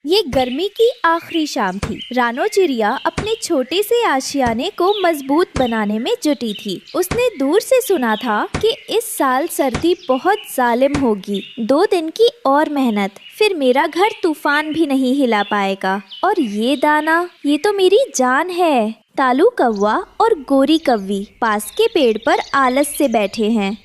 ये गर्मी की आखिरी शाम थी। रानो चिड़िया अपने छोटे से आशियाने को मजबूत बनाने में जुटी थी। उसने दूर से सुना था कि इस साल सर्दी बहुत जालिम होगी। 2 दिन की और मेहनत, फिर मेरा घर तूफान भी नहीं हिला पाएगा। और ये दाना, ये तो मेरी जान है। तालू कौवा और गोरी कौवी पास के पेड़ पर आलस से बैठे हैं।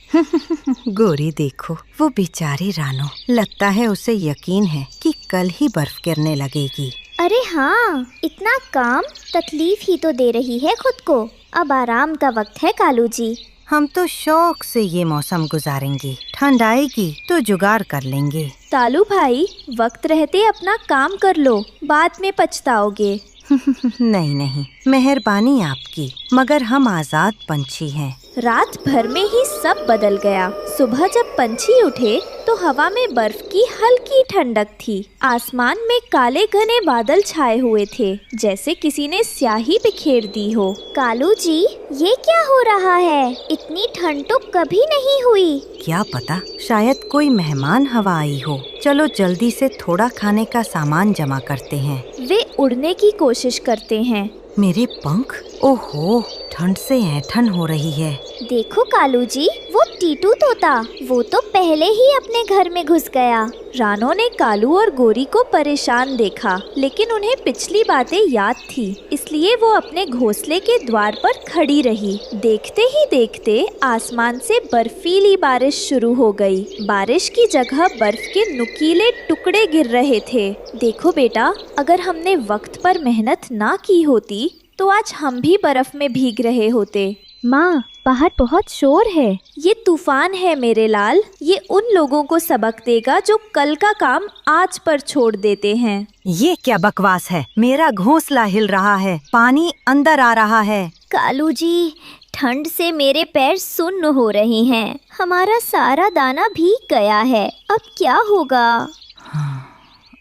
गोरी देखो, वो बेचारी रानो, लगता है उसे यकीन है कि कल ही बर्फ गिरने लगेगी। अरे हाँ, इतना काम, तकलीफ ही तो दे रही है खुद को। अब आराम का वक्त है कालू जी। हम तो शौक से ये मौसम गुजारेंगे, ठंड आएगी तो जुगाड़ कर लेंगे। तालू भाई, वक्त रहते अपना काम कर लो, बाद में पछताओगे। नहीं नहीं, मेहरबानी आपकी, मगर हम आजाद पंछी हैं। रात भर में ही सब बदल गया। सुबह जब पंछी उठे तो हवा में बर्फ की हल्की ठंडक थी। आसमान में काले घने बादल छाए हुए थे, जैसे किसी ने स्याही बिखेर दी हो। कालू जी, ये क्या हो रहा है? इतनी ठंड तो कभी नहीं हुई। क्या पता, शायद कोई मेहमान हवा आई हो। चलो जल्दी से थोड़ा खाने का सामान जमा करते हैं। वे उड़ने की कोशिश करते हैं। मेरे पंख, ओहो, ठंड से ऐंठन हो रही है। देखो कालू जी, वो टीटू तोता, वो तो पहले ही अपने घर में घुस गया। रानो ने कालू और गोरी को परेशान देखा, लेकिन उन्हें पिछली बातें याद थी, इसलिए वो अपने घोंसले के द्वार पर खड़ी रही। देखते ही देखते आसमान से बर्फीली बारिश शुरू हो गई। बारिश की जगह बर्फ के नुकीले टुकड़े गिर रहे थे। देखो बेटा, अगर हमने वक्त पर मेहनत ना की होती तो आज हम भी बर्फ में भीग रहे होते। माँ, बाहर बहुत शोर है। ये तूफान है मेरे लाल। ये उन लोगों को सबक देगा जो कल का काम आज पर छोड़ देते हैं। ये क्या बकवास है? मेरा घोंसला हिल रहा है, पानी अंदर आ रहा है। कालू जी, ठंड से मेरे पैर सुन्न हो रहे हैं। हमारा सारा दाना भीग गया है। अब क्या होगा?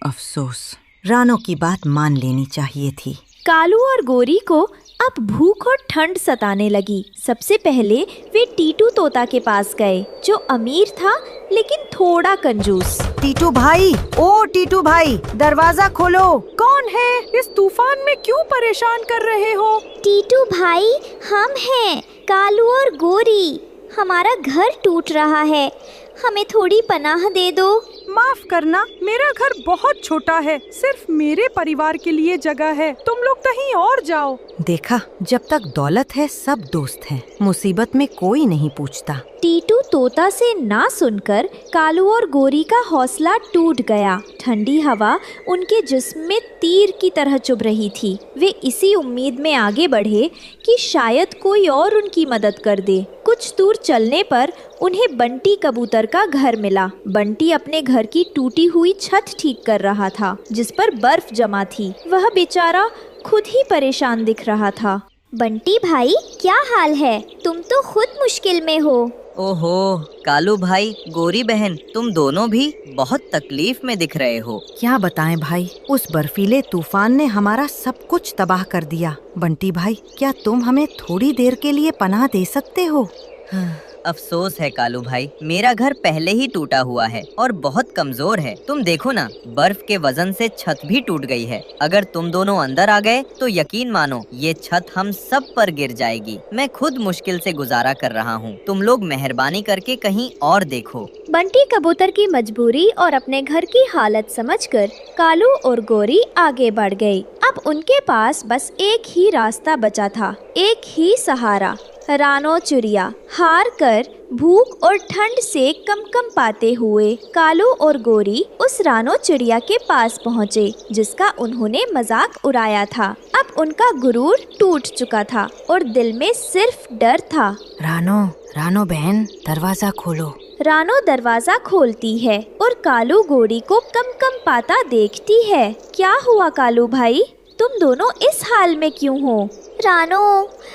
अफसोस, रानो की बात मान लेनी चाहिए थी। कालू और गोरी को अब भूख और ठंड सताने लगी। सबसे पहले वे टीटू तोता के पास गए, जो अमीर था लेकिन थोड़ा कंजूस। टीटू भाई, ओ टीटू भाई, दरवाजा खोलो। कौन है? इस तूफान में क्यों परेशान कर रहे हो? टीटू भाई, हम हैं कालू और गोरी। हमारा घर टूट रहा है, हमें थोड़ी पनाह दे दो। माफ करना, मेरा घर बहुत छोटा है, सिर्फ मेरे परिवार के लिए जगह है। तुम लोग कहीं और जाओ। देखा, जब तक दौलत है सब दोस्त हैं, मुसीबत में कोई नहीं पूछता। टीटू तोता से ना सुनकर कालू और गोरी का हौसला टूट गया। ठंडी हवा उनके जिस्म में तीर की तरह चुभ रही थी। वे इसी उम्मीद में आगे बढ़े कि शायद कोई और उनकी मदद कर दे। कुछ दूर चलने पर उन्हें बंटी कबूतर का घर मिला। बंटी अपने घर की टूटी हुई छत ठीक कर रहा था, जिस पर बर्फ जमा थी। वह बेचारा खुद ही परेशान दिख रहा था। बंटी भाई, क्या हाल है? तुम तो खुद मुश्किल में हो। ओहो, कालू भाई, गोरी बहन, तुम दोनों भी बहुत तकलीफ में दिख रहे हो। क्या बताएं भाई, उस बर्फीले तूफान ने हमारा सब कुछ तबाह कर दिया। बंटी भाई, क्या तुम हमें थोड़ी देर के लिए पनाह दे सकते हो? अफसोस है कालू भाई, मेरा घर पहले ही टूटा हुआ है और बहुत कमजोर है। तुम देखो ना, बर्फ के वजन से छत भी टूट गई है। अगर तुम दोनों अंदर आ गए तो यकीन मानो ये छत हम सब पर गिर जाएगी। मैं खुद मुश्किल से गुजारा कर रहा हूँ। तुम लोग मेहरबानी करके कहीं और देखो। बंटी कबूतर की मजबूरी और अपने घर की हालत समझकर कालू और गोरी आगे बढ़ गए। अब उनके पास बस एक ही रास्ता बचा था, एक ही सहारा, रानो चिड़िया। हार कर भूख और ठंड से कम पाते हुए कालू और गोरी उस रानो चिड़िया के पास पहुँचे, जिसका उन्होंने मजाक उड़ाया था। अब उनका गुरूर टूट चुका था और दिल में सिर्फ डर था। रानो बहन, दरवाजा खोलो। रानो दरवाजा खोलती है और कालू गोरी को कम पाता देखती है। क्या हुआ कालू भाई, तुम दोनों इस हाल में क्यों हो? रानो,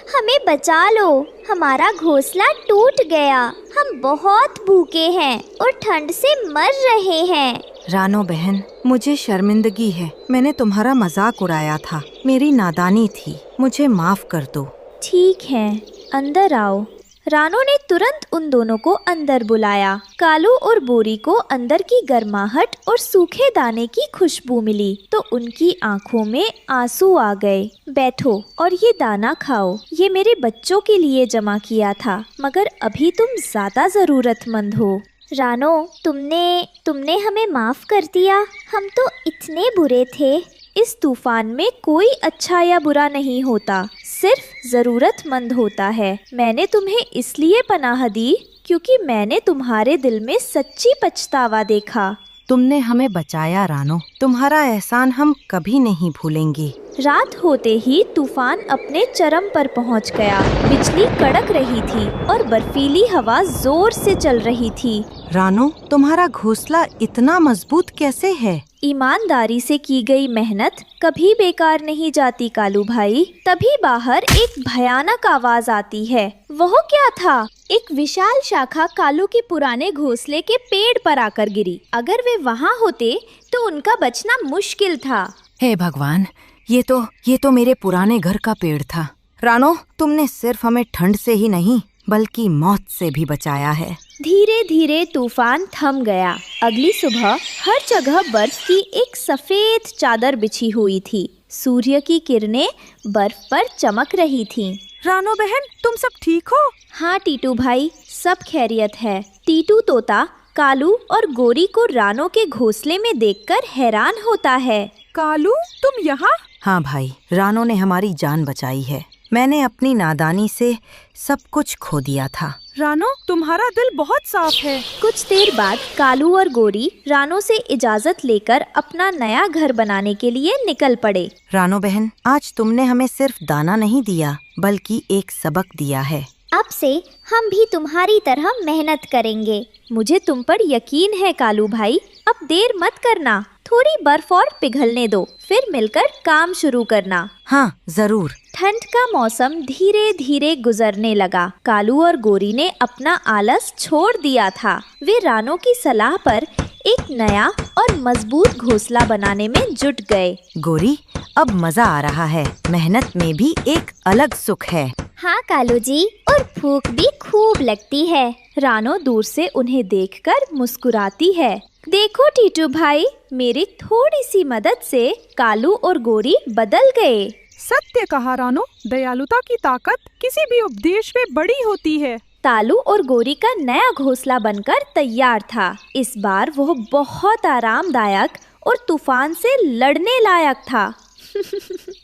हमें बचा लो, हमारा घोंसला टूट गया। हम बहुत भूखे हैं और ठंड से मर रहे हैं। रानो बहन, मुझे शर्मिंदगी है, मैंने तुम्हारा मजाक उड़ाया था। मेरी नादानी थी, मुझे माफ कर दो। ठीक है, अंदर आओ। रानो ने तुरंत उन दोनों को अंदर बुलाया। कालू और बोरी को अंदर की गर्माहट और सूखे दाने की खुशबू मिली तो उनकी आंखों में आंसू आ गए। बैठो और ये दाना खाओ, ये मेरे बच्चों के लिए जमा किया था, मगर अभी तुम ज्यादा जरूरतमंद हो। रानो, तुमने हमें माफ कर दिया। हम तो इतने बुरे थे। इस तूफान में कोई अच्छा या बुरा नहीं होता, सिर्फ जरूरतमंद होता है। मैंने तुम्हें इसलिए पनाह दी क्योंकि मैंने तुम्हारे दिल में सच्ची पछतावा देखा। तुमने हमें बचाया रानो, तुम्हारा एहसान हम कभी नहीं भूलेंगे। रात होते ही तूफान अपने चरम पर पहुंच गया। बिजली कड़क रही थी और बर्फीली हवा जोर से चल रही थी। रानो, तुम्हारा घोंसला इतना मजबूत कैसे है? ईमानदारी से की गई मेहनत कभी बेकार नहीं जाती कालू भाई। तभी बाहर एक भयानक आवाज आती है। वह क्या था? एक विशाल शाखा कालू के पुराने घोंसले के पेड़ पर आकर गिरी। अगर वे वहाँ होते तो उनका बचना मुश्किल था। हे भगवान, ये तो मेरे पुराने घर का पेड़ था। रानो, तुमने सिर्फ हमें ठंड से ही नहीं बल्कि मौत से भी बचाया है। धीरे धीरे तूफान थम गया। अगली सुबह हर जगह बर्फ की एक सफेद चादर बिछी हुई थी। सूर्य की किरणें बर्फ पर चमक रही थीं। रानो बहन, तुम सब ठीक हो? हाँ टीटू भाई, सब खैरियत है। टीटू तोता कालू और गोरी को रानो के घोंसले में देखकर हैरान होता है। कालू, तुम यहाँ? हाँ भाई, रानो ने हमारी जान बचाई है। मैंने अपनी नादानी से सब कुछ खो दिया था। रानो, तुम्हारा दिल बहुत साफ है। कुछ देर बाद कालू और गोरी रानो से इजाजत लेकर अपना नया घर बनाने के लिए निकल पड़े। रानो बहन, आज तुमने हमें सिर्फ दाना नहीं दिया बल्कि एक सबक दिया है। अब से हम भी तुम्हारी तरह मेहनत करेंगे। मुझे तुम पर यकीन है कालू भाई। अब देर मत करना, थोड़ी बर्फ और पिघलने दो, फिर मिलकर काम शुरू करना। हाँ जरूर। ठंड का मौसम धीरे धीरे गुजरने लगा। कालू और गोरी ने अपना आलस छोड़ दिया था। वे रानो की सलाह पर एक नया और मजबूत घोंसला बनाने में जुट गए। गोरी, अब मजा आ रहा है। मेहनत में भी एक अलग सुख है। हाँ कालू जी, और भूख भी खूब लगती है। रानो दूर से उन्हें देखकर मुस्कुराती है। देखो टीटू भाई, मेरी थोड़ी सी मदद से कालू और गोरी बदल गए। सत्य कहा रानो, दयालुता की ताकत किसी भी उपदेश में बड़ी होती है। तालू और गोरी का नया घोंसला बनकर तैयार था। इस बार वह बहुत आरामदायक और तूफान से लड़ने लायक था।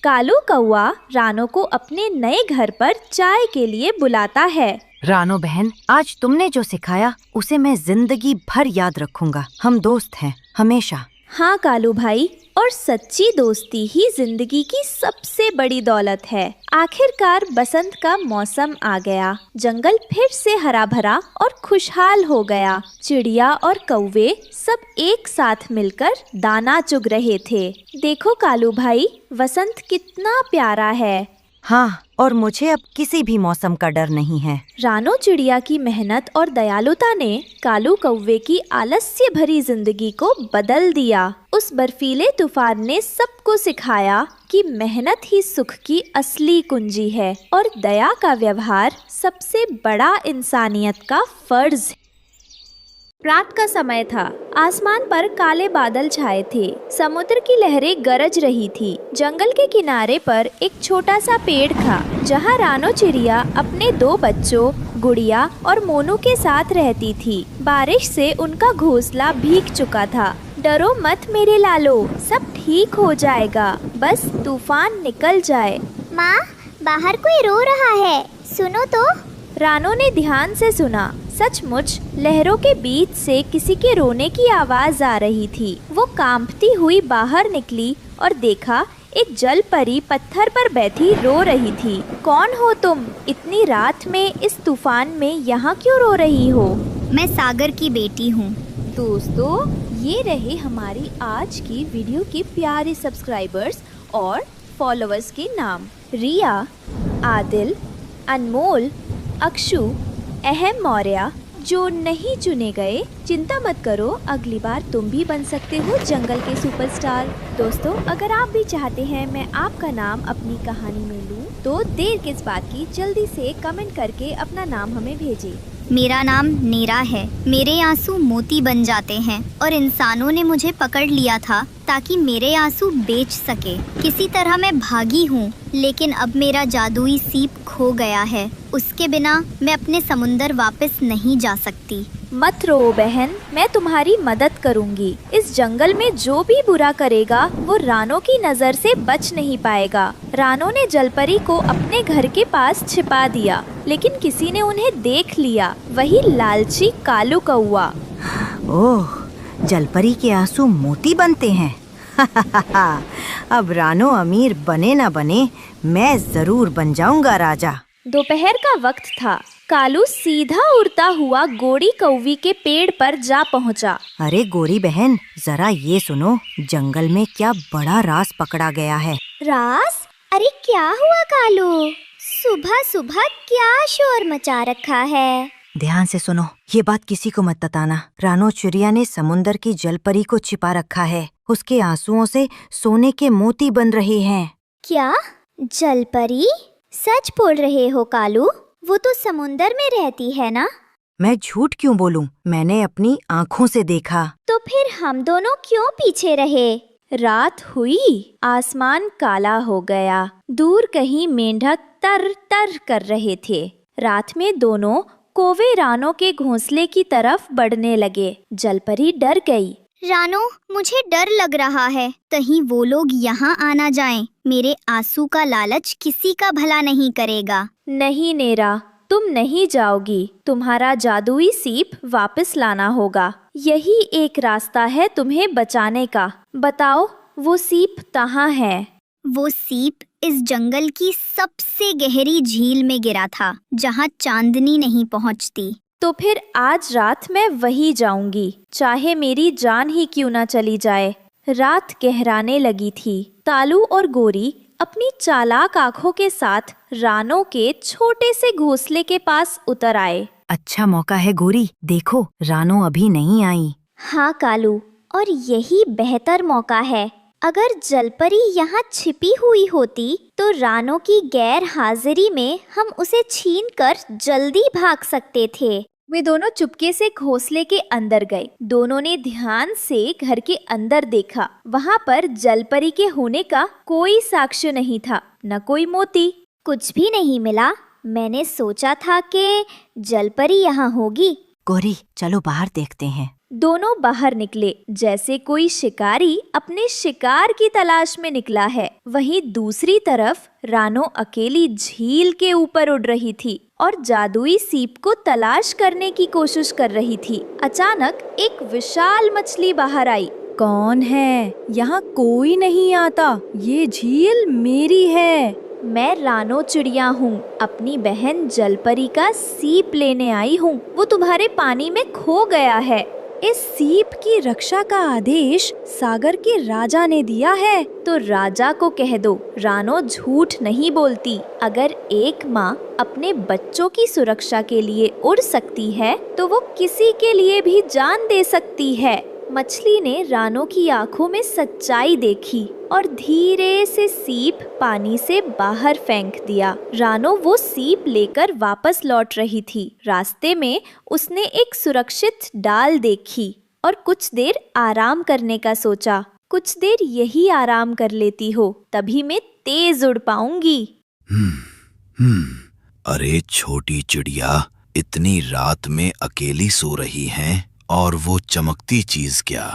कालू कौआ रानो को अपने नए घर पर चाय के लिए बुलाता है। रानो बहन, आज तुमने जो सिखाया उसे मैं जिंदगी भर याद रखूंगा। हम दोस्त हैं हमेशा। हाँ कालू भाई, और सच्ची दोस्ती ही जिंदगी की सबसे बड़ी दौलत है। आखिरकार बसंत का मौसम आ गया। जंगल फिर से हरा भरा और खुशहाल हो गया। चिड़िया और कौवे सब एक साथ मिलकर दाना चुग रहे थे। देखो कालू भाई, वसंत कितना प्यारा है। हाँ, और मुझे अब किसी भी मौसम का डर नहीं है। रानो चिड़िया की मेहनत और दयालुता ने कालू कौवे की आलस्य भरी जिंदगी को बदल दिया। उस बर्फीले तूफान ने सबको सिखाया कि मेहनत ही सुख की असली कुंजी है और दया का व्यवहार सबसे बड़ा इंसानियत का फर्ज है। रात का समय था। आसमान पर काले बादल छाए थे। समुद्र की लहरें गरज रही थी। जंगल के किनारे पर एक छोटा सा पेड़ था जहाँ रानो चिड़िया अपने 2 बच्चों गुड़िया और मोनू के साथ रहती थी। बारिश से उनका घोंसला भीग चुका था। डरो मत मेरे लालो, सब ठीक हो जाएगा, बस तूफान निकल जाए। माँ, बाहर कोई रो रहा है, सुनो तो। रानो ने ध्यान से सुना। सचमुच लहरों के बीच से किसी के रोने की आवाज आ रही थी। वो कांपती हुई बाहर निकली और देखा एक जल परी पत्थर पर बैठी रो रही थी। कौन हो तुम? इतनी रात में इस तूफान में यहाँ क्यों रो रही हो? मैं सागर की बेटी हूँ। दोस्तों, ये रहे हमारी आज की वीडियो के प्यारे सब्सक्राइबर्स और फॉलोअर्स के नाम। रिया, आदिल, अनमोल, अक्षु, अहम मौर्य, जो नहीं चुने गए, चिंता मत करो, अगली बार तुम भी बन सकते हो जंगल के सुपरस्टार। दोस्तों, अगर आप भी चाहते हैं मैं आपका नाम अपनी कहानी में लूं, तो देर किस बात की, जल्दी से कमेंट करके अपना नाम हमें भेजें। मेरा नाम नीरा है। मेरे आंसू मोती बन जाते हैं और इंसानों ने मुझे पकड़ लिया था ताकि मेरे आंसू बेच सके। किसी तरह मैं भागी हूँ, लेकिन अब मेरा जादुई सीप खो गया है। उसके बिना मैं अपने समुंदर वापस नहीं जा सकती। मत रो बहन, मैं तुम्हारी मदद करूंगी। इस जंगल में जो भी बुरा करेगा वो रानो की नजर से बच नहीं पाएगा। रानो ने जलपरी को अपने घर के पास छिपा दिया, लेकिन किसी ने उन्हें देख लिया, वही लालची कालू कौआ। ओह, जलपरी के आंसू मोती बनते हैं। अब रानो अमीर बने ना बने, मैं जरूर बन जाऊंगा राजा। दोपहर का वक्त था। कालू सीधा उड़ता हुआ गोरी कौवी के पेड़ पर जा पहुंचा। अरे गोरी बहन, जरा ये सुनो, जंगल में क्या बड़ा राज पकड़ा गया है। रास? अरे क्या हुआ कालू? सुबह सुबह क्या शोर मचा रखा है? ध्यान से सुनो, ये बात किसी को मत बताना। रानो चिड़िया ने समुंदर की जलपरी को छिपा रखा है। उसके आंसुओं से सोने के मोती बन रहे हैं। क्या? जलपरी? सच बोल रहे हो कालू? वो तो समुंदर में रहती है ना? मैं झूठ क्यों बोलूं? मैंने अपनी आँखों से देखा। तो फिर हम दोनों क्यों पीछे रहे? रात हुई, आसमान काला हो गया। दूर कहीं मेंढक तर तर कर रहे थे। रात में दोनों कौवे रानो के घोंसले की तरफ बढ़ने लगे। जलपरी डर गई। रानो, मुझे डर लग रहा है, कहीं वो लोग यहाँ आना जाएं। मेरे आंसू का लालच किसी का भला नहीं करेगा। नहीं नेरा, तुम नहीं जाओगी। तुम्हारा जादुई सीप वापस लाना होगा। यही एक रास्ता है तुम्हें बचाने का। बताओ, वो सीप कहाँ है? वो सीप इस जंगल की सबसे गहरी झील में गिरा था, जहाँ चांदनी नहीं पहुँचती। तो फिर आज रात मैं वही जाऊंगी, चाहे मेरी जान ही क्यों ना चली जाए। रात गहराने लगी थी। कालू और गोरी अपनी चालाक आंखों के साथ रानो के छोटे से घोंसले के पास उतर आए। अच्छा मौका है गोरी, देखो रानो अभी नहीं आई। हाँ कालू, और यही बेहतर मौका है। अगर जलपरी यहाँ छिपी हुई होती तो रानो की गैर हाजिरी में हम उसे छीनकर जल्दी भाग सकते थे। वे दोनों चुपके से घोंसले के अंदर गए। दोनों ने ध्यान से घर के अंदर देखा। वहाँ पर जलपरी के होने का कोई साक्ष्य नहीं था, न कोई मोती। कुछ भी नहीं मिला। मैंने सोचा था कि जलपरी यहाँ होगी। गोरी, चलो बाहर देखते हैं। दोनों बाहर निकले, जैसे कोई शिकारी अपने शिकार की तलाश में निकला है। वहीं दूसरी तरफ रानो अकेली झील के ऊपर उड़ रही थी और जादुई सीप को तलाश करने की कोशिश कर रही थी। अचानक एक विशाल मछली बाहर आई। कौन है? यहाँ कोई नहीं आता। ये झील मेरी है। मैं रानो चिड़िया हूँ, अपनी बहन जलपरी का सीप लेने आई हूँ। वो तुम्हारे पानी में खो गया है। इस सीप की रक्षा का आदेश सागर के राजा ने दिया है। तो राजा को कह दो, रानो झूठ नहीं बोलती। अगर एक माँ अपने बच्चों की सुरक्षा के लिए उड़ सकती है, तो वो किसी के लिए भी जान दे सकती है। मछली ने रानो की आंखों में सच्चाई देखी और धीरे से सीप पानी से बाहर फेंक दिया। रानो वो सीप लेकर वापस लौट रही थी। रास्ते में उसने एक सुरक्षित डाल देखी और कुछ देर आराम करने का सोचा। कुछ देर यही आराम कर लेती हो, तभी मैं तेज उड़ पाऊंगी। अरे छोटी चिड़िया, इतनी रात में अकेली सो रही हैं, और वो चमकती चीज क्या?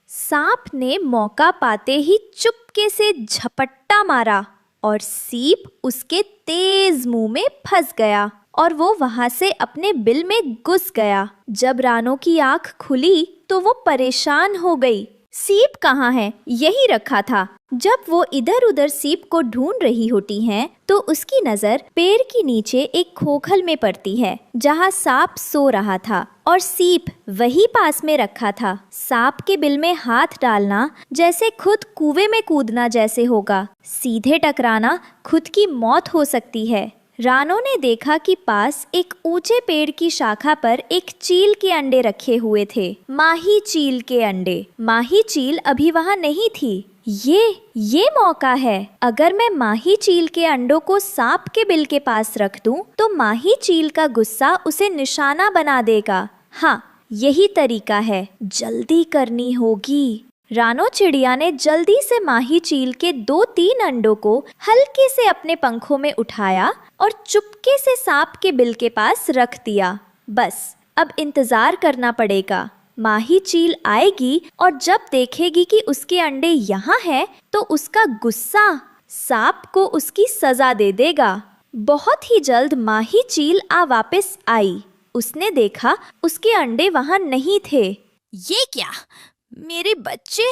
सांप ने मौका पाते ही चुपके से झपट्टा मारा और सीप उसके तेज मुंह में फंस गया और वो वहां से अपने बिल में घुस गया। जब रानो की आंख खुली तो वो परेशान हो गई। सीप कहाँ है? यही रखा था। जब वो इधर उधर सीप को ढूंढ रही होती हैं, तो उसकी नजर पेड़ के नीचे एक खोखल में पड़ती है, जहाँ सांप सो रहा था और सीप वही पास में रखा था। सांप के बिल में हाथ डालना जैसे खुद कुएं में कूदना जैसे होगा। सीधे टकराना खुद की मौत हो सकती है। रानो ने देखा कि पास एक ऊंचे पेड़ की शाखा पर एक चील के अंडे रखे हुए थे। माही चील के अंडे। माही चील अभी वहाँ नहीं थी। ये मौका है। अगर मैं माही चील के अंडों को सांप के बिल के पास रख दूं, तो माही चील का गुस्सा उसे निशाना बना देगा। हाँ, यही तरीका है। जल्दी करनी होगी। रानो चिड़िया ने जल्दी से माही चील के 2-3 अंडों को हल्के से अपने पंखों में उठाया और चुपके से सांप के बिल के पास रख दिया। बस अब इंतजार करना पड़ेगा। माही चील आएगी और जब देखेगी कि उसके अंडे यहाँ हैं, तो उसका गुस्सा सांप को उसकी सजा दे देगा। बहुत ही जल्द माही चील वापस आई। उसने देखा उसके अंडे वहाँ नहीं थे। ये क्या? मेरे बच्चे,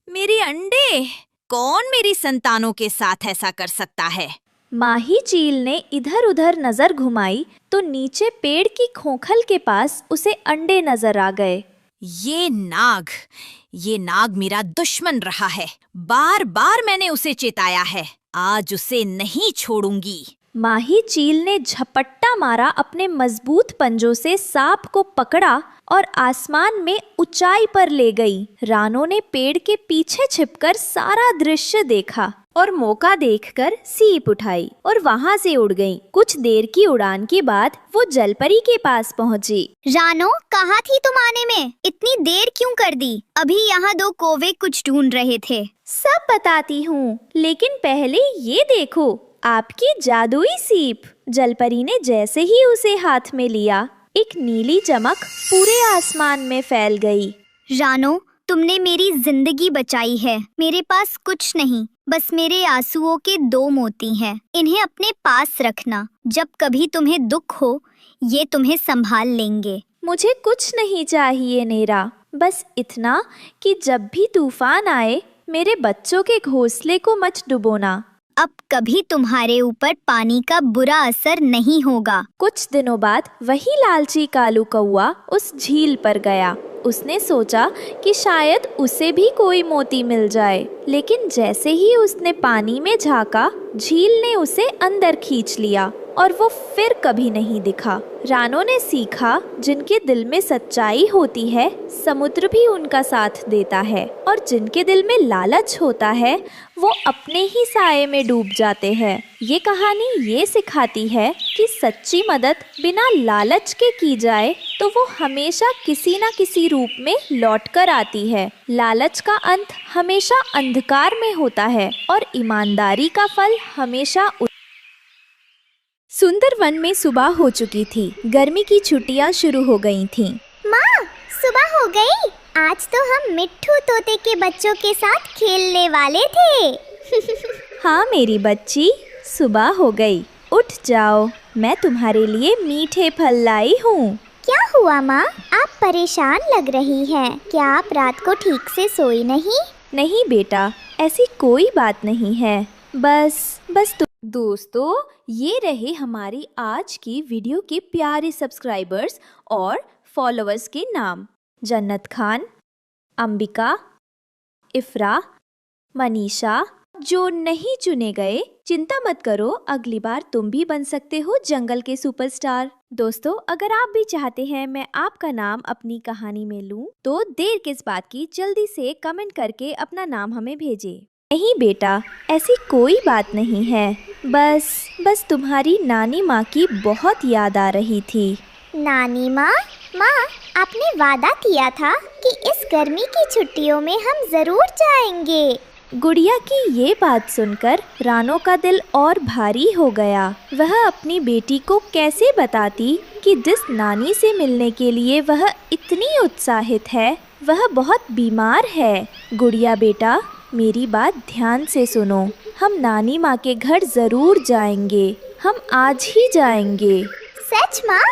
मेरे अंडे! कौन मेरी संतानों के साथ ऐसा कर सकता है? माही चील ने इधर उधर नजर घुमाई तो नीचे पेड़ की खोखल के पास उसे अंडे नजर आ गए। ये नाग मेरा दुश्मन रहा है। बार बार मैंने उसे चेताया है। आज उसे नहीं छोड़ूंगी। माही चील ने झपट्टा मारा, अपने मजबूत पंजों से सांप को पकड़ा और आसमान में ऊंचाई पर ले गई। रानो ने पेड़ के पीछे छिपकर सारा दृश्य देखा और मौका देखकर सीप उठाई और वहां से उड़ गई। कुछ देर की उड़ान के बाद वो जलपरी के पास पहुंची। रानो, कहाँ थी तुम आने में? इतनी देर क्यों कर दी? अभी यहाँ 2 कौवे कुछ ढूंढ रहे थे। सब बताती हूँ, लेकिन पहले ये देखो, आपकी जादुई सीप। जलपरी ने जैसे ही उसे हाथ में लिया, एक नीली चमक पूरे आसमान में फैल गई। रानो, तुमने मेरी जिंदगी बचाई है। मेरे पास कुछ नहीं, बस मेरे आंसुओं के 2 मोती हैं। इन्हें अपने पास रखना। जब कभी तुम्हें दुख हो, ये तुम्हें संभाल लेंगे। मुझे कुछ नहीं चाहिए नेरा, बस इतना कि जब भी तूफान आए, मेरे बच्चों के घोंसले को मत डुबोना। अब कभी तुम्हारे ऊपर पानी का बुरा असर नहीं होगा। कुछ दिनों बाद वही लालची कालू कौआ उस झील पर गया। उसने सोचा कि शायद उसे भी कोई मोती मिल जाए, लेकिन जैसे ही उसने पानी में झांका, झील ने उसे अंदर खींच लिया और वो फिर कभी नहीं दिखा। रानो ने सीखा, जिनके दिल में सच्चाई होती है, समुद्र भी उनका साथ देता है, और जिनके दिल में लालच होता है, वो अपने ही साये में डूब जाते हैं। ये कहानी ये सिखाती है कि सच्ची मदद बिना लालच के की जाए तो वो हमेशा किसी न किसी रूप में लौट कर आती है। लालच का अंत हमेशा अंधकार में होता है और ईमानदारी का फल हमेशा। सुंदर वन में सुबह हो चुकी थी। गर्मी की छुट्टियां शुरू हो गई थीं। माँ, सुबह हो गई। आज तो हम मिट्ठू तोते के बच्चों के साथ खेलने वाले थे। हाँ मेरी बच्ची, सुबह हो गई। उठ जाओ, मैं तुम्हारे लिए मीठे फल लाई हूँ। क्या हुआ माँ? आप परेशान लग रही हैं। क्या आप रात को ठीक से सोई नहीं? नहीं बेटा, ऐसी कोई बात नहीं है। बस दोस्तों, ये रहे हमारी आज की वीडियो के प्यारे सब्सक्राइबर्स और फॉलोअर्स के नाम। जन्नत खान, अंबिका, इफ्रा, मनीषा। जो नहीं चुने गए, चिंता मत करो, अगली बार तुम भी बन सकते हो जंगल के सुपरस्टार। दोस्तों, अगर आप भी चाहते हैं मैं आपका नाम अपनी कहानी में लूं, तो देर किस बात की, जल्दी से कमेंट करके अपना नाम हमें भेजें। नहीं बेटा, ऐसी कोई बात नहीं है। बस तुम्हारी नानी माँ की बहुत याद आ रही थी। नानी माँ? माँ, आपने वादा किया था कि इस गर्मी की छुट्टियों में हम जरूर जाएंगे। गुड़िया की ये बात सुनकर रानो का दिल और भारी हो गया। वह अपनी बेटी को कैसे बताती कि जिस नानी से मिलने के लिए वह इतनी उत्साहित है, वह बहुत बीमार है। गुड़िया बेटा, मेरी बात ध्यान से सुनो। हम नानी माँ के घर जरूर जाएंगे। हम आज ही जाएंगे। सच माँ?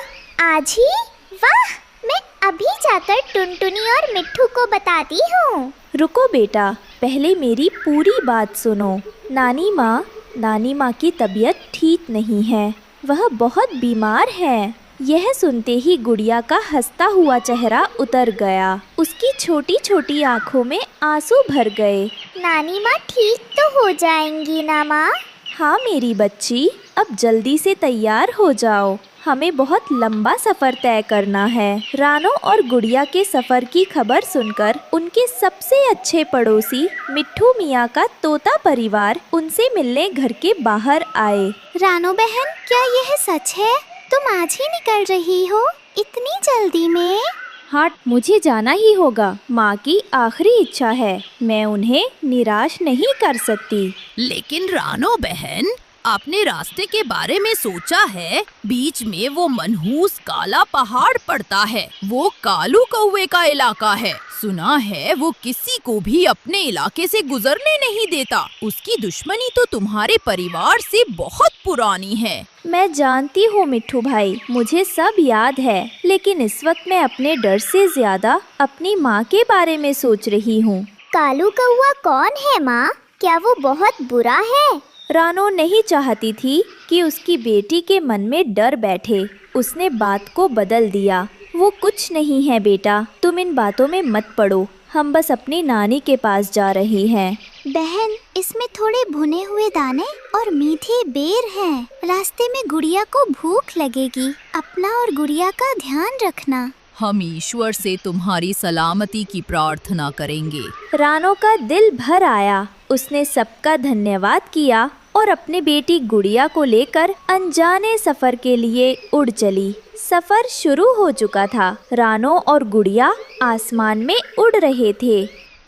आज ही? वाह! मैं अभी जाकर टुनटुनी और मिट्ठू को बताती हूँ। रुको बेटा, पहले मेरी पूरी बात सुनो। नानी माँ की तबीयत ठीक नहीं है। वह बहुत बीमार है। यह सुनते ही गुड़िया का हंसता हुआ चेहरा उतर गया। उसकी छोटी छोटी आँखों में आंसू भर गए। नानी माँ ठीक तो हो जाएंगी ना माँ? हाँ मेरी बच्ची, अब जल्दी से तैयार हो जाओ, हमें बहुत लंबा सफर तय करना है। रानो और गुड़िया के सफर की खबर सुनकर उनके सबसे अच्छे पड़ोसी मिट्ठू मियाँ का तोता परिवार उनसे मिलने घर के बाहर आए। रानो बहन, क्या यह सच है? तुम आज ही निकल रही हो, इतनी जल्दी में? हाँ, मुझे जाना ही होगा। माँ की आखिरी इच्छा है, मैं उन्हें निराश नहीं कर सकती। लेकिन रानो बहन, आपने रास्ते के बारे में सोचा है? बीच में वो मनहूस काला पहाड़ पड़ता है, वो कालू कौवे का इलाका है। सुना है वो किसी को भी अपने इलाके से गुजरने नहीं देता। उसकी दुश्मनी तो तुम्हारे परिवार से बहुत पुरानी है। मैं जानती हूँ मिट्ठू भाई, मुझे सब याद है, लेकिन इस वक्त मैं अपने डर से ज्यादा अपनी माँ के बारे में सोच रही हूँ। कालू कौवा कौन है माँ? क्या वो बहुत बुरा है? रानो नहीं चाहती थी कि उसकी बेटी के मन में डर बैठे। उसने बात को बदल दिया। वो कुछ नहीं है बेटा, तुम इन बातों में मत पड़ो, हम बस अपनी नानी के पास जा रही हैं। बहन, इसमें थोड़े भुने हुए दाने और मीठे बेर हैं। रास्ते में गुड़िया को भूख लगेगी, अपना और गुड़िया का ध्यान रखना। हम ईश्वर से तुम्हारी सलामती की प्रार्थना करेंगे। रानो का दिल भर आया। उसने सबका धन्यवाद किया और अपनी बेटी गुड़िया को लेकर अनजाने सफर के लिए उड़ चली। सफर शुरू हो चुका था। रानो और गुड़िया आसमान में उड़ रहे थे।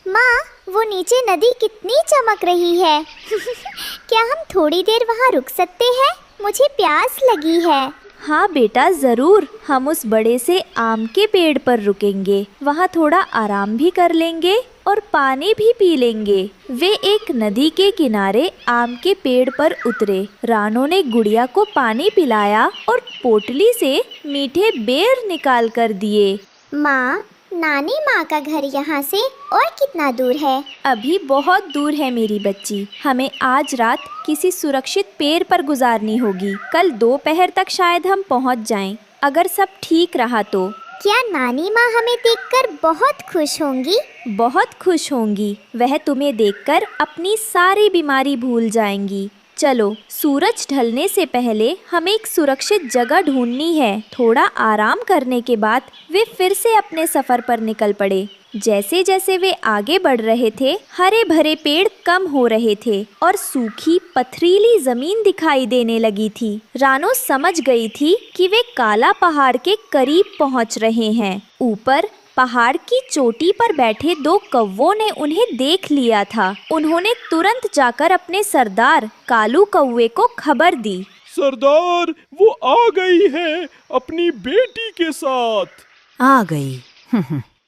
माँ, वो नीचे नदी कितनी चमक रही है। क्या हम थोड़ी देर वहाँ रुक सकते हैं? मुझे प्यास लगी है। हाँ बेटा, जरूर। हम उस बड़े से आम के पेड़ पर रुकेंगे, वहाँ थोड़ा आराम भी कर लेंगे और पानी भी पी लेंगे। वे एक नदी के किनारे आम के पेड़ पर उतरे। रानो ने गुड़िया को पानी पिलाया और पोटली से मीठे बेर निकाल कर दिए। माँ, नानी माँ का घर यहाँ से और कितना दूर है? अभी बहुत दूर है मेरी बच्ची। हमें आज रात किसी सुरक्षित पेड़ पर गुजारनी होगी। कल दोपहर तक शायद हम पहुँच जाएं, अगर सब ठीक रहा तो। क्या नानी माँ हमें देखकर बहुत खुश होंगी? बहुत खुश होंगी। वह तुम्हें देखकर अपनी सारी बीमारी भूल जाएंगी। चलो, सूरज ढलने से पहले हमें एक सुरक्षित जगह ढूंढनी है। थोड़ा आराम करने के बाद वे फिर से अपने सफर पर निकल पड़े। जैसे जैसे वे आगे बढ़ रहे थे, हरे भरे पेड़ कम हो रहे थे और सूखी पथरीली जमीन दिखाई देने लगी थी। रानो समझ गई थी कि वे काला पहाड़ के करीब पहुंच रहे हैं। ऊपर पहाड़ की चोटी पर बैठे दो कौवों ने उन्हें देख लिया था। उन्होंने तुरंत जाकर अपने सरदार कालू कौवे को खबर दी। सरदार, वो आ गई है अपनी बेटी के साथ। आ गई।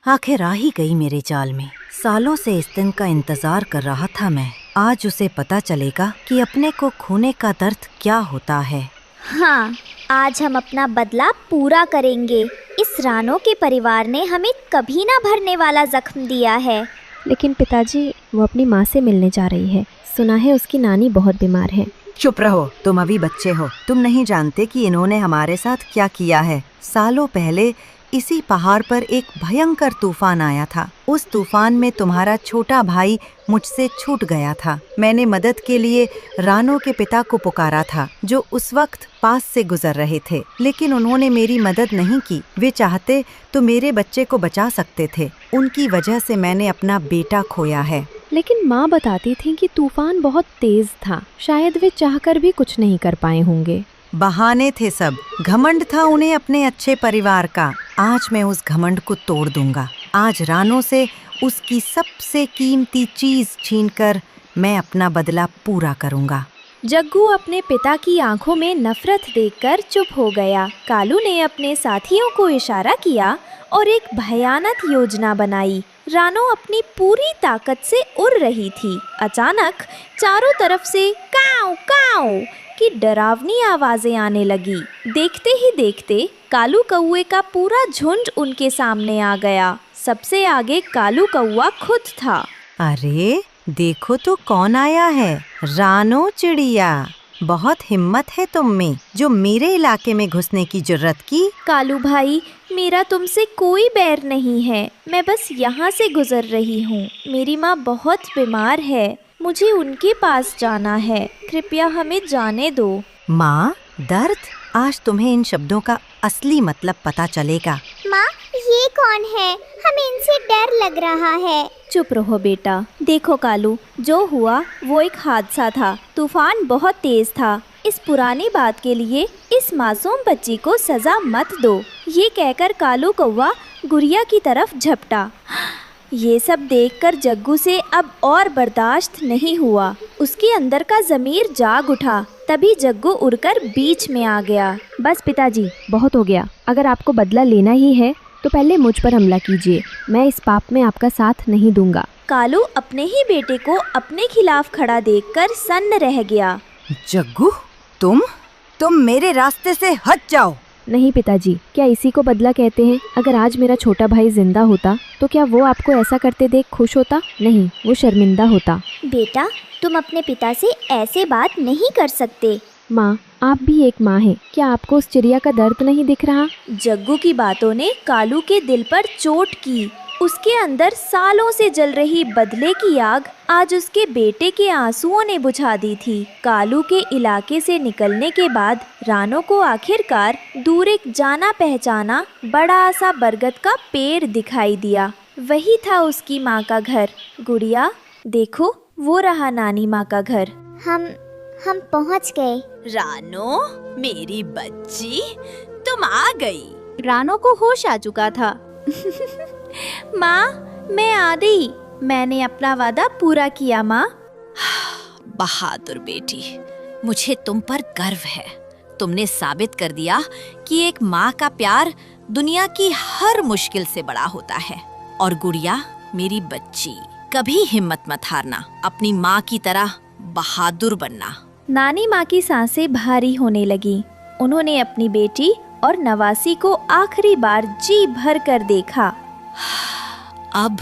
आखिर आ ही गई मेरे जाल में। सालों से इस दिन का इंतजार कर रहा था मैं। आज उसे पता चलेगा कि अपने को खोने का दर्द क्या होता है। हाँ, आज हम अपना बदला पूरा करेंगे। इस रानो के परिवार ने हमें कभी ना भरने वाला जख्म दिया है। लेकिन पिताजी, वो अपनी माँ से मिलने जा रही है। सुना है उसकी नानी बहुत बीमार है। चुप रहो, तुम अभी बच्चे हो। तुम नहीं जानते कि इन्होंने हमारे साथ क्या किया है। सालों पहले इसी पहाड़ पर एक भयंकर तूफान आया था। उस तूफान में तुम्हारा छोटा भाई मुझसे छूट गया था। मैंने मदद के लिए रानो के पिता को पुकारा था, जो उस वक्त पास से गुजर रहे थे, लेकिन उन्होंने मेरी मदद नहीं की। वे चाहते तो मेरे बच्चे को बचा सकते थे। उनकी वजह से मैंने अपना बेटा खोया है। लेकिन माँ बताती थी कि तूफान बहुत तेज था, शायद वे चाहकर भी कुछ नहीं कर पाए होंगे। बहाने थे सब। घमंड था उन्हें अपने अच्छे परिवार का। आज मैं उस घमंड को तोड़ दूंगा। आज रानो से उसकी सबसे कीमती चीज छीनकर मैं अपना बदला पूरा करूंगा। जग्गू अपने पिता की आंखों में नफरत देखकर चुप हो गया। कालू ने अपने साथियों को इशारा किया और एक भयानक योजना बनाई। रानो अपनी पूरी ताकत से उड़ रही थी। अचानक चारों तरफ से काऊ काऊ की डरावनी आवाजें आने लगी। देखते ही देखते कालू कौवे का पूरा झुंड उनके सामने आ गया। सबसे आगे कालू कौवा खुद था। अरे देखो तो कौन आया है। रानो चिड़िया, बहुत हिम्मत है तुम में, जो मेरे इलाके में घुसने की जुर्रत की। कालू भाई, मेरा तुमसे कोई बैर नहीं है। मैं बस यहाँ से गुजर रही हूँ। मेरी माँ बहुत बीमार है, मुझे उनके पास जाना है। कृपया हमें जाने दो। माँ, दर्द? आज तुम्हें इन शब्दों का असली मतलब पता चलेगा। माँ, ये कौन है? हमें इनसे डर लग रहा है। चुप रहो बेटा। देखो कालू, जो हुआ वो एक हादसा था। तूफान बहुत तेज था। इस पुरानी बात के लिए इस मासूम बच्ची को सजा मत दो। ये कहकर कालू कौवा गुड़िया की तरफ झपटा। ये सब देखकर जग्गू से अब और बर्दाश्त नहीं हुआ। उसके अंदर का ज़मीर जाग उठा। तभी जग्गू उड़कर बीच में आ गया। बस पिताजी, बहुत हो गया। अगर आपको बदला लेना ही है तो पहले मुझ पर हमला कीजिए। मैं इस पाप में आपका साथ नहीं दूंगा। कालू अपने ही बेटे को अपने खिलाफ खड़ा देखकर सन्न रह गया। जग्गू, तुम मेरे रास्ते से हट जाओ। नहीं पिताजी, क्या इसी को बदला कहते हैं? अगर आज मेरा छोटा भाई जिंदा होता तो क्या वो आपको ऐसा करते देख खुश होता? नहीं, वो शर्मिंदा होता। बेटा, तुम अपने पिता से ऐसे बात नहीं कर सकते। माँ, आप भी एक माँ हैं। क्या आपको उस चिड़िया का दर्द नहीं दिख रहा? जग्गू की बातों ने कालू के दिल पर चोट की। उसके अंदर सालों से जल रही बदले की आग आज उसके बेटे के आंसुओं ने बुझा दी थी। कालू के इलाके से निकलने के बाद रानो को आखिरकार दूर एक जाना पहचाना बड़ा सा बरगद का पेड़ दिखाई दिया। वही था उसकी माँ का घर। गुड़िया, देखो, वो रहा नानी माँ का घर। हम पहुँच गए। रानो, मेरी बच्ची, तुम आ गई। रानो को होश आ चुका था। माँ, मैं आ गई। मैंने अपना वादा पूरा किया माँ। बहादुर बेटी, मुझे तुम पर गर्व है। तुमने साबित कर दिया कि एक माँ का प्यार दुनिया की हर मुश्किल से बड़ा होता है। और गुड़िया, मेरी बच्ची, कभी हिम्मत मत हारना। अपनी माँ की तरह बहादुर बनना। नानी माँ की सांसें भारी होने लगी। उन्होंने अपनी बेटी और नवासी को आखिरी बार जी भर कर देखा। अब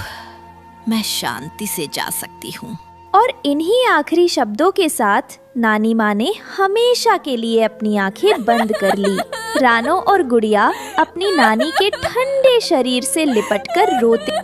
मैं शांति से जा सकती हूँ। और इन्हीं आखिरी शब्दों के साथ नानी माँ ने हमेशा के लिए अपनी आंखें बंद कर ली। रानो और गुड़िया अपनी नानी के ठंडे शरीर से लिपटकर रोते।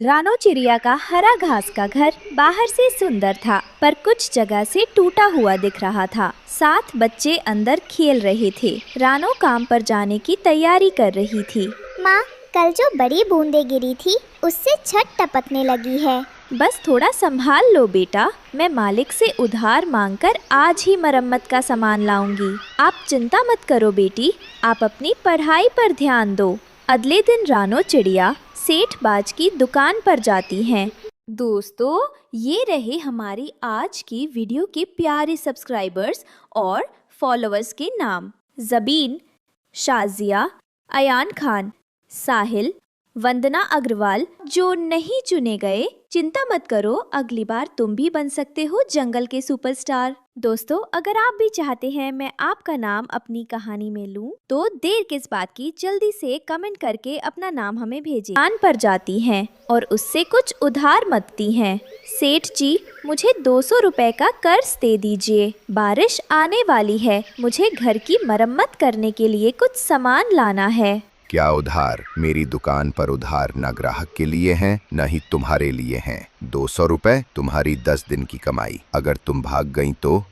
रानो चिड़िया का हरा घास का घर बाहर से सुंदर था, पर कुछ जगह से टूटा हुआ दिख रहा था। 7 बच्चे अंदर खेल रहे थे। रानो काम पर जाने की तैयारी कर रही थी। माँ, कल जो बड़ी बूंदें गिरी थी उससे छत टपकने लगी है। बस थोड़ा संभाल लो बेटा, मैं मालिक से उधार मांगकर आज ही मरम्मत का सामान लाऊंगी। आप चिंता मत करो बेटी, आप अपनी पढ़ाई पर ध्यान दो। अगले दिन रानो चिड़िया सेठ बाज की दुकान पर जाती हैं। दोस्तों, ये रहे हमारी आज की वीडियो के प्यारे सब्सक्राइबर्स और फॉलोअर्स के नाम। ज़बीन, शाजिया, अयान खान, साहिल, वंदना अग्रवाल। जो नहीं चुने गए, चिंता मत करो, अगली बार तुम भी बन सकते हो जंगल के सुपरस्टार। दोस्तों, अगर आप भी चाहते हैं मैं आपका नाम अपनी कहानी में लूं, तो देर किस बात की, जल्दी से कमेंट करके अपना नाम हमें भेजें। दुकान पर जाती हैं और उससे कुछ उधार मांगती हैं। सेठ जी, मुझे 200 रुपए का कर्ज दे दीजिए। बारिश आने वाली है, मुझे घर की मरम्मत करने के लिए कुछ सामान लाना है। क्या उधार? मेरी दुकान पर उधार न ग्राहक के लिए हैं, न ही तुम्हारे लिए हैं। 200 रुपए तुम्हारी 10 दिन की कमाई। अगर तुम भाग गई तो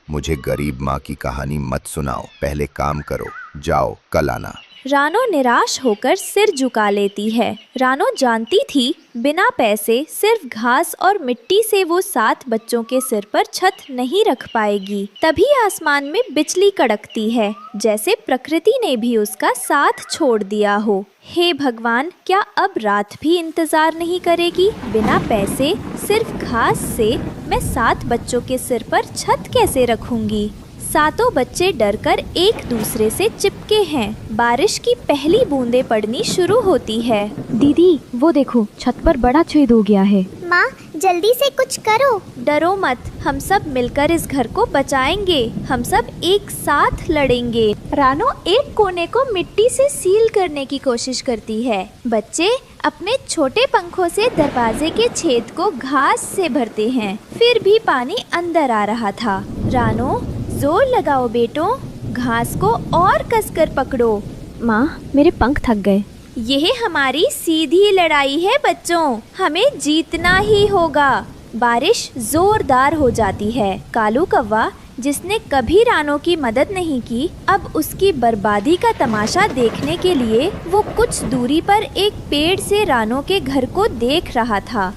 मुझे गरीब माँ की कहानी मत सुनाओ। पहले काम करो, जाओ, कल आना। रानो निराश होकर सिर झुका लेती है। रानो जानती थी बिना पैसे, सिर्फ घास और मिट्टी से वो 7 बच्चों के सिर पर छत नहीं रख पाएगी। तभी आसमान में बिजली कड़कती है, जैसे प्रकृति ने भी उसका साथ छोड़ दिया हो। हे भगवान, क्या अब रात भी इंतजार नहीं करेगी? बिना पैसे, सिर्फ घास से मैं 7 बच्चों के सिर पर छत कैसे रखूंगी? 7 बच्चे डरकर एक दूसरे से चिपके हैं। बारिश की पहली बूंदें पड़नी शुरू होती है। दीदी, वो देखो, छत पर बड़ा छेद हो गया है। माँ, जल्दी से कुछ करो। डरो मत, हम सब मिलकर इस घर को बचाएंगे। हम सब एक साथ लड़ेंगे। रानो एक कोने को मिट्टी से सील करने की कोशिश करती है। बच्चे अपने छोटे पंखों से दरवाजे के छेद को घास से भरते हैं, फिर भी पानी अंदर आ रहा था। रानो, जोर लगाओ बेटो, घास को और कसकर पकड़ो। माँ, मेरे पंख थक गए। यह हमारी सीधी लड़ाई है बच्चों, हमें जीतना ही होगा। बारिश जोरदार हो जाती है। कालू कौवा, जिसने कभी रानो की मदद नहीं की, अब उसकी बर्बादी का तमाशा देखने के लिए वो कुछ दूरी पर एक पेड़ से रानो के घर को देख रहा था।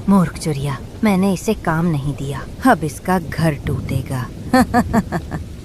मूर्ख चुरिया, मैंने इसे काम नहीं दिया, अब इसका घर टूटेगा।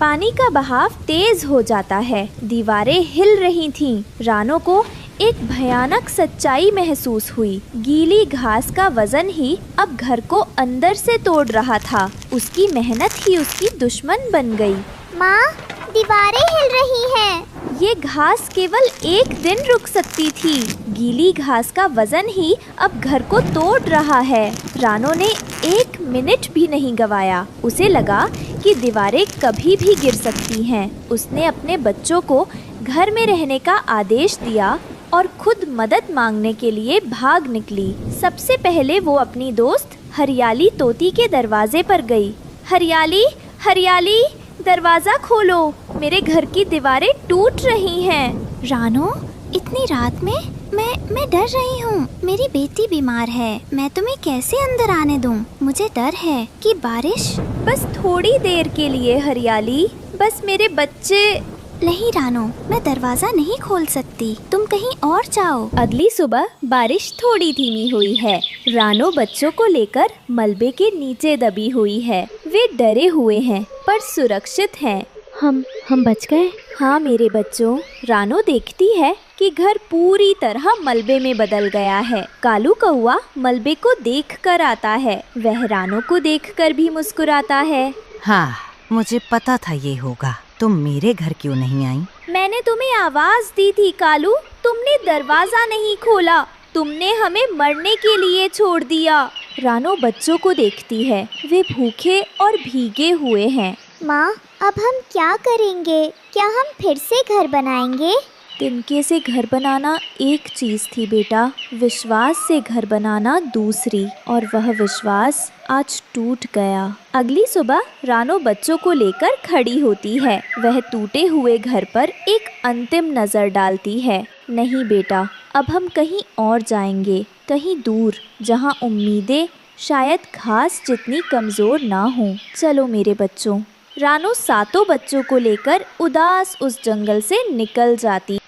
पानी का बहाव तेज हो जाता है, दीवारें हिल रही थीं। रानो को एक भयानक सच्चाई महसूस हुई। गीली घास का वजन ही अब घर को अंदर से तोड़ रहा था। उसकी मेहनत ही उसकी दुश्मन बन गई। माँ, दीवारें हिल रही हैं। ये घास केवल एक दिन रुक सकती थी। गीली घास का वजन ही अब घर को तोड़ रहा है। रानो ने 1 मिनट भी नहीं गवाया। उसे लगा कि दीवारें कभी भी गिर सकती हैं। उसने अपने बच्चों को घर में रहने का आदेश दिया और खुद मदद मांगने के लिए भाग निकली। सबसे पहले वो अपनी दोस्त हरियाली तोती के दरवाजे पर गई। हरियाली, हरियाली, दरवाजा खोलो, मेरे घर की दीवारें टूट रही हैं। रानो, इतनी रात में मैं डर रही हूँ। मेरी बेटी बीमार है, मैं तुम्हें कैसे अंदर आने दूँ? मुझे डर है कि बारिश। बस थोड़ी देर के लिए हरियाली, बस मेरे बच्चे। नहीं रानो, मैं दरवाजा नहीं खोल सकती, तुम कहीं और जाओ। अगली सुबह बारिश थोड़ी धीमी हुई है। रानो बच्चों को लेकर मलबे के नीचे दबी हुई है। वे डरे हुए हैं पर सुरक्षित हैं। हम बच गए। हाँ मेरे बच्चों, रानो देखती है कि घर पूरी तरह मलबे में बदल गया है। कालू कौवा मलबे को देखकर आता है। वह रानो को देखकर भी मुस्कुराता है। हाँ, मुझे पता था ये होगा। तुम मेरे घर क्यों नहीं आई? मैंने तुम्हें आवाज दी थी कालू, तुमने दरवाजा नहीं खोला। तुमने हमें मरने के लिए छोड़ दिया। रानो बच्चों को देखती है। वे भूखे और भीगे हुए हैं। माँ, अब हम क्या करेंगे? क्या हम फिर से घर बनाएंगे? तिनके से घर बनाना एक चीज़ थी बेटा, विश्वास से घर बनाना दूसरी, और वह विश्वास आज टूट गया। अगली सुबह रानो बच्चों को लेकर खड़ी होती है। वह टूटे हुए घर पर एक अंतिम नज़र डालती है। नहीं बेटा, अब हम कहीं और जाएंगे, कहीं दूर, जहाँ उम्मीदें शायद घास जितनी कमज़ोर ना हों। चलो मेरे बच्चों। रानो 7 बच्चों को लेकर उदास उस जंगल से निकल जाती।